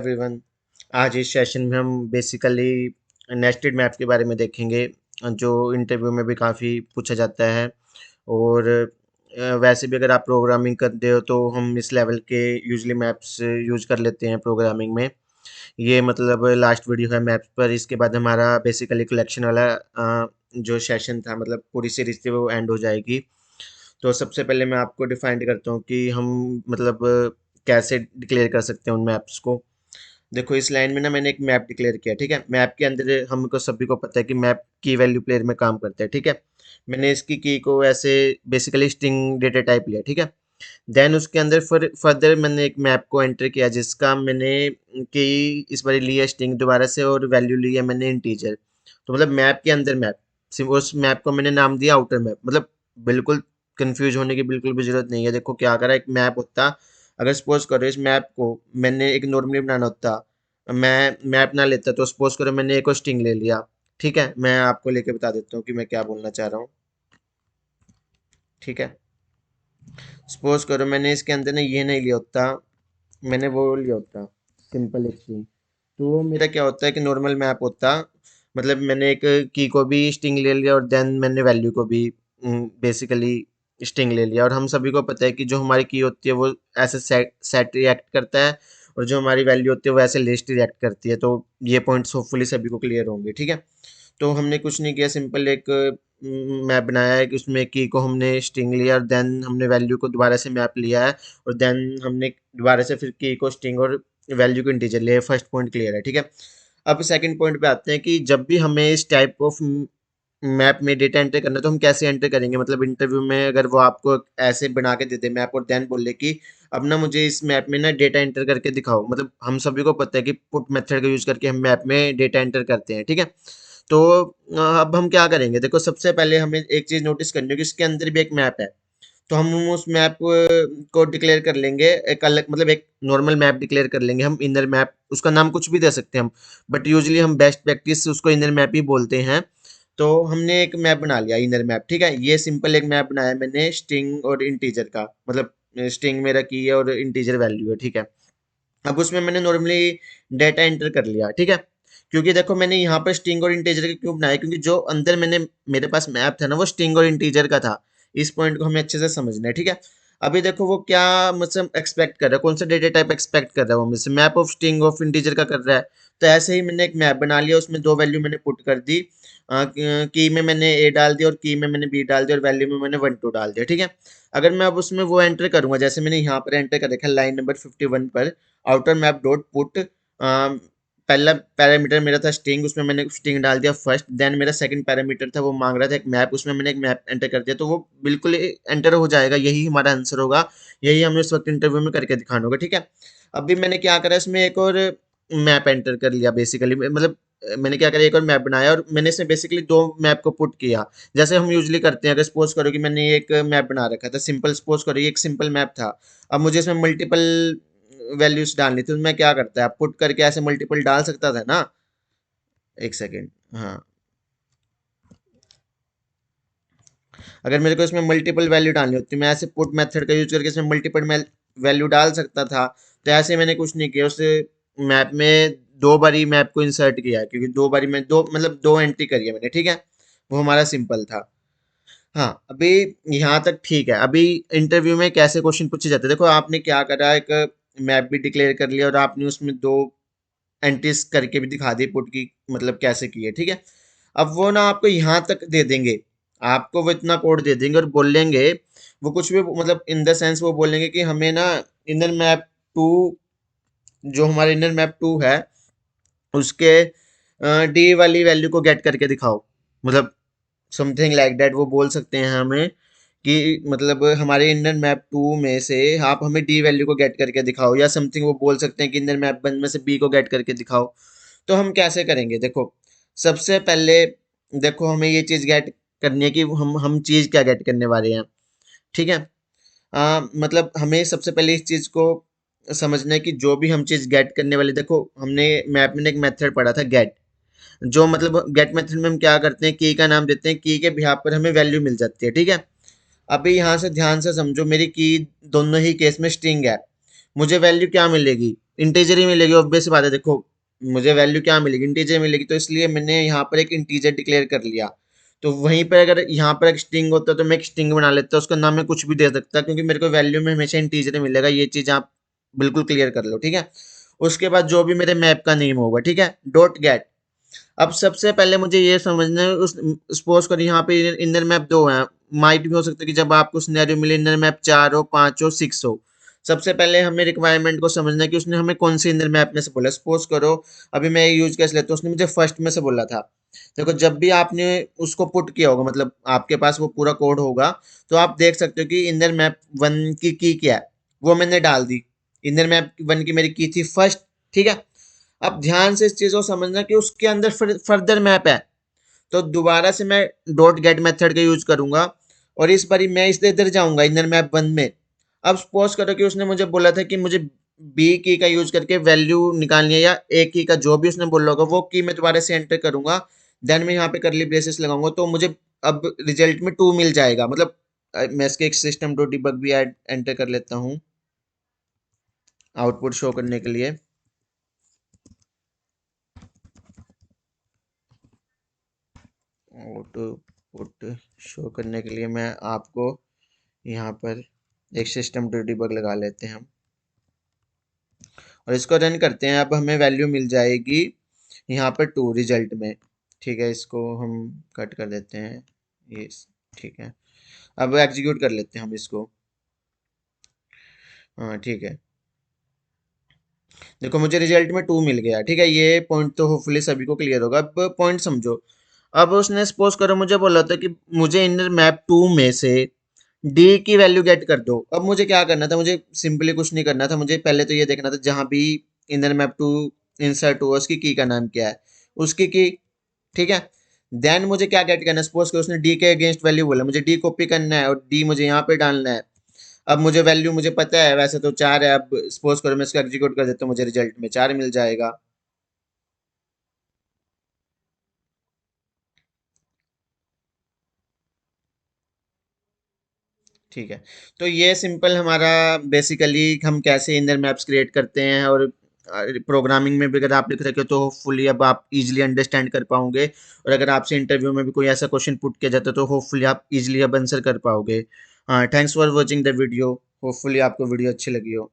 Everyone. आज इस session में हम बेसिकली नेस्टेड मैप के बारे में देखेंगे जो इंटरव्यू में भी काफ़ी पूछा जाता है। और वैसे भी अगर आप प्रोग्रामिंग करते हो तो हम इस लेवल के यूजली मैप्स यूज कर लेते हैं प्रोग्रामिंग में। ये मतलब लास्ट वीडियो है मैप्स पर। इसके बाद हमारा बेसिकली कलेक्शन वाला जो सेशन था, मतलब पूरी सीरीज थी, वो एंड हो जाएगी। तो सबसे पहले मैं आपको डिफाइन करता हूँ कि हम मतलब कैसे डिक्लेयर कर सकते हैं उन मैप्स को। देखो, इस लाइन में ना मैंने एक मैप डिक्लेयर किया, ठीक है। मैप के अंदर हमको सभी को पता है कि मैप की वैल्यू प्लेयर में काम करता है, ठीक है। मैंने इसकी की को ऐसे बेसिकली स्ट्रिंग डेटा टाइप लिया, ठीक है। देन उसके अंदर फर्दर मैंने एक मैप को एंटर किया जिसका मैंने की इस बार लिया स्ट्रिंग दोबारा से, और वैल्यू लिया मैंने इंटीजर। तो मतलब मैप के अंदर मैप, उस मैप को मैंने नाम दिया आउटर मैप। मतलब बिल्कुल कंफ्यूज होने की बिल्कुल भी जरूरत नहीं है। देखो क्या करा, एक मैप होता, अगर सपोज करो इस मैप को मैंने एक नॉर्मली बनाना होता, मैं मैप ना लेता, तो सपोज करो मैंने एक और स्ट्रिंग ले लिया, ठीक है। मैं आपको लेके बता देता हूँ कि मैं क्या बोलना चाह रहा हूँ, ठीक है। सपोज करो मैंने इसके अंदर ना ये नहीं लिया होता, मैंने वो लिया होता सिंपल एक स्ट्रिंग। तो मेरा क्या होता है कि नॉर्मल मैप होता, मतलब मैंने एक की को भी स्ट्रिंग ले लिया और देन मैंने वैल्यू को भी बेसिकली स्ट्रिंग ले लिया। और हम सभी को पता है कि जो हमारी की होती है वो ऐसे सेट सेट रिएक्ट करता है, और जो हमारी वैल्यू होती है वो ऐसे लिस्ट रिएक्ट करती है। तो ये पॉइंट्स होपफुली सभी को क्लियर होंगे, ठीक है। तो हमने कुछ नहीं किया, सिंपल एक मैप बनाया है कि उसमें की को हमने स्ट्रिंग लिया और देन हमने वैल्यू को दोबारा से मैप लिया है, और देन हमने दोबारा से फिर की को स्ट्रिंग और वैल्यू को इंटीजर लिया है। फर्स्ट पॉइंट क्लियर है, ठीक है। अब सेकंड पॉइंट पे आते हैं कि जब भी हमें इस टाइप ऑफ मैप में डेटा एंटर करना है तो हम कैसे एंटर करेंगे। मतलब इंटरव्यू में अगर वो आपको ऐसे बना के दे दे मैप और देन बोले कि अब ना मुझे इस मैप में ना डेटा एंटर करके दिखाओ। मतलब हम सभी को पता है कि पुट मेथड का यूज करके हम मैप में डेटा एंटर करते हैं, ठीक है। तो अब हम क्या करेंगे, देखो सबसे पहले हमें एक चीज नोटिस करनी है कि इसके अंदर भी एक मैप है। तो हम उस मैप को डिक्लेयर कर लेंगे एक अलग, मतलब एक नॉर्मल मैप डिक्लेयर कर लेंगे हम, इनर मैप। उसका नाम कुछ भी दे सकते हैं हम, बट यूजुअली हम बेस्ट प्रैक्टिस से उसको इनर मैप ही बोलते हैं। तो हमने एक मैप बना लिया इनर मैप, ठीक है। ये सिंपल एक मैप बनाया मैंने स्ट्रिंग और इंटीजर का, मतलब स्ट्रिंग मेरा की है और इंटीजर वैल्यू है, ठीक है। अब उसमें मैंने नॉर्मली डेटा एंटर कर लिया, ठीक है। क्योंकि देखो मैंने यहाँ पर स्ट्रिंग और इंटीजर का क्यों बनाया, क्योंकि जो अंदर मेरे पास मैप था ना वो स्ट्रिंग और इंटीजर का था। इस पॉइंट को हमें अच्छे से समझना है, ठीक है। अभी देखो वो क्या मुझसे एक्सपेक्ट कर रहा है, कौन सा डेटा टाइप एक्सपेक्ट कर रहा है वो मुझसे, map of string of integer का कर रहा है। तो ऐसे ही मैंने एक मैप बना लिया, उसमें दो वैल्यू मैंने पुट कर दी। की में मैंने ए डाल दिया और की में मैंने बी डाल दिया और वैल्यू में मैंने 1 2 डाल दिया, ठीक है। अगर मैं अब उसमें वो एंटर करूंगा जैसे मैंने यहाँ पर एंटर कर रखा है लाइन नंबर 51 पर, आउटर मैप डॉट पुट, पहला पैरामीटर मेरा था स्ट्रिंग, उसमें मैंने स्ट्रिंग डाल दिया फर्स्ट। देन मेरा सेकंड पैरामीटर था, वो मांग रहा था एक मैप, उसमें मैंने एक मैप एंटर कर दिया। तो वो बिल्कुल एंटर हो जाएगा, यही हमारा आंसर होगा। यही हमें उस वक्त इंटरव्यू में करके दिखाना होगा, ठीक है। अभी मैंने क्या करा, इसमें एक और मैप एंटर कर लिया बेसिकली, मतलब मैंने क्या करा, एक और मैप बनाया और मैंने इसमें बेसिकली दो मैप को पुट किया, जैसे हम यूजली करते हैं। अगर सपोज करो कि मैंने एक मैप बना रखा था सिंपल, सपोज करो ये एक सिंपल मैप था। अब मुझे इसमें मल्टीपल वैल्यूज डालनी थी, तो मैं क्या करता है, पुट करके ऐसे मल्टीपल डाल सकता था ना। एक सेकेंड, हाँ। अगर मेरे को इसमें मल्टीपल वैल्यू डालनी होती, मैं ऐसे पुट मेथड का यूज करके इसमें मल्टीपल वैल्यू डाल सकता था। तो ऐसे मैंने कुछ नहीं किया, उस मैप में दो बारी मैप को इंसर्ट किया, क्योंकि दो बारी में दो, मतलब दो एंट्री करी है मैंने, ठीक है। वो हमारा सिंपल था। हाँ, अभी यहाँ तक ठीक है। अभी इंटरव्यू में कैसे क्वेश्चन पूछे जाते हैं, देखो आपने क्या करा, एक मैप भी डिक्लेयर कर लिया और आपने उसमें दो एंट्रीज करके भी दिखा दी पुट की, मतलब कैसे की है, ठीक है। अब वो ना आपको यहाँ तक दे देंगे, आपको वो इतना कोड दे देंगे और बोलेंगे, वो कुछ भी मतलब इन द सेंस वो बोलेंगे कि हमें ना इनर मैप टू, जो हमारा इनर मैप टू है उसके डी वाली वैल्यू को गेट करके दिखाओ। मतलब समथिंग लाइक दैट वो बोल सकते हैं हमें कि मतलब हमारे इंडियन मैप टू में से आप हमें डी वैल्यू को गेट करके दिखाओ, या समथिंग वो बोल सकते हैं कि इंडियन मैप वन में से बी को गेट करके दिखाओ। तो हम कैसे करेंगे, देखो सबसे पहले देखो हमें ये चीज़ गेट करनी है कि हम चीज़ क्या गेट करने वाले हैं, ठीक है। मतलब हमें सबसे पहले इस चीज़ को समझना है कि जो भी हम चीज़ गेट करने वाले, देखो हमने मैप में एक मेथड पढ़ा था गेट, जो मतलब गेट मेथड में हम क्या करते हैं, की का नाम देते हैं, की के बिहाफ पर हमें वैल्यू मिल जाती है, ठीक है। अभी यहाँ से ध्यान से समझो, मेरी की दोनों ही केस में स्ट्रिंग है, मुझे वैल्यू क्या मिलेगी, इंटीजर ही मिलेगी, ऑब्वियस बात है। देखो मुझे वैल्यू क्या मिलेगी, इंटीजर मिलेगी, तो इसलिए मैंने यहाँ पर एक इंटीजर डिक्लेयर कर लिया। तो वहीं पर अगर यहाँ पर एक स्ट्रिंग होता तो मैं एक स्ट्रिंग बना लेता, उसका नाम मैं कुछ भी दे सकता, क्योंकि मेरे को वैल्यू में हमेशा इंटीजर मिलेगा। ये चीज़ आप बिल्कुल क्लियर कर लो, ठीक है। उसके बाद जो भी मेरे मैप का नेम होगा, ठीक है, डॉट गेट। अब सबसे पहले मुझे ये समझना है, उस सपोज करिए यहाँ पे इनर मैप दो हैं, माइट भी हो सकता है कि जब आपको सिनेरियो मिले इनर मैप 4 हो, 5 हो, 6 हो। सबसे पहले हमें रिक्वायरमेंट को समझना है कि उसने हमें कौन सी इनर मैप में से बोला। सपोज करो अभी मैं यूज कैसे लेता हूँ, उसने मुझे फर्स्ट में से बोला था। देखो जब भी आपने उसको पुट किया होगा, मतलब आपके पास वो पूरा कोड होगा, तो आप देख सकते हो कि इनर मैप 1 की क्या है, वो मैंने डाल दी। इनर मैप 1 की मेरी की थी फर्स्ट, ठीक है। अब ध्यान से इस चीज को समझना कि उसके अंदर फर्दर मैप है, तो दोबारा से मैं डॉट गेट मेथड का यूज करूंगा, और इस बारी मैं इस इधर जाऊंगा इनर मैप 1 में। अब सपोज करो कि उसने मुझे बोला था कि मुझे बी की का यूज करके वैल्यू निकालनी है, या ए की का, जो भी उसने बोला होगा वो की मैं दोबारा से एंटर करूंगा। देन मैं यहाँ पे करली ब्रेसेस लगाऊंगा, तो मुझे अब रिजल्ट में 2 मिल जाएगा। मतलब मैं इसके एक सिस्टम डॉट डिबग भी ऐड एंटर कर लेता हूँ आउटपुट शो करने के लिए। आउटपुट शो करने के लिए मैं आपको यहाँ पर एक सिस्टम टू डिबग लगा लेते हैं हम, और इसको रन करते हैं। अब हमें वैल्यू मिल जाएगी यहाँ पर 2 रिजल्ट में, ठीक है। इसको हम कट कर देते हैं, ये ठीक है। अब एग्जीक्यूट कर लेते हैं हम इसको। हाँ ठीक है, देखो मुझे रिजल्ट में 2 मिल गया, ठीक है। ये पॉइंट तो होपफुली सभी को क्लियर होगा। अब पॉइंट समझो। अब उसने सपोज करो मुझे बोला था कि मुझे इनर मैप 2 में से डी की वैल्यू गेट कर दो। अब मुझे क्या करना था, मुझे सिंपली कुछ नहीं करना था, मुझे पहले तो ये देखना था जहां भी इनर मैप 2 इंसर्ट हुआ उसकी की का नाम क्या है, उसकी की, ठीक है। देन मुझे क्या गेट करना है, सपोज करो उसने डी के अगेंस्ट वैल्यू बोला, मुझे डी कॉपी करना है और डी मुझे यहाँ पे डालना है। अब मुझे वैल्यू मुझे पता है वैसे तो 4 है। अब सपोज करो मैं इसको एग्जीक्यूट कर देता हूँ, मुझे रिजल्ट में 4 मिल जाएगा। ठीक है, तो ये सिंपल हमारा बेसिकली हम कैसे इनर मैप्स क्रिएट करते हैं, और प्रोग्रामिंग में भी अगर आप लिख रखे हो तो होपफुली अब आप इजीली अंडरस्टैंड कर पाओगे। और अगर आपसे इंटरव्यू में भी कोई ऐसा क्वेश्चन पुट किया जाता है तो होपफुली आप इजीली अब आंसर कर पाओगे। हाँ, thanks for watching the video, hopefully आपको वीडियो अच्छी लगी हो।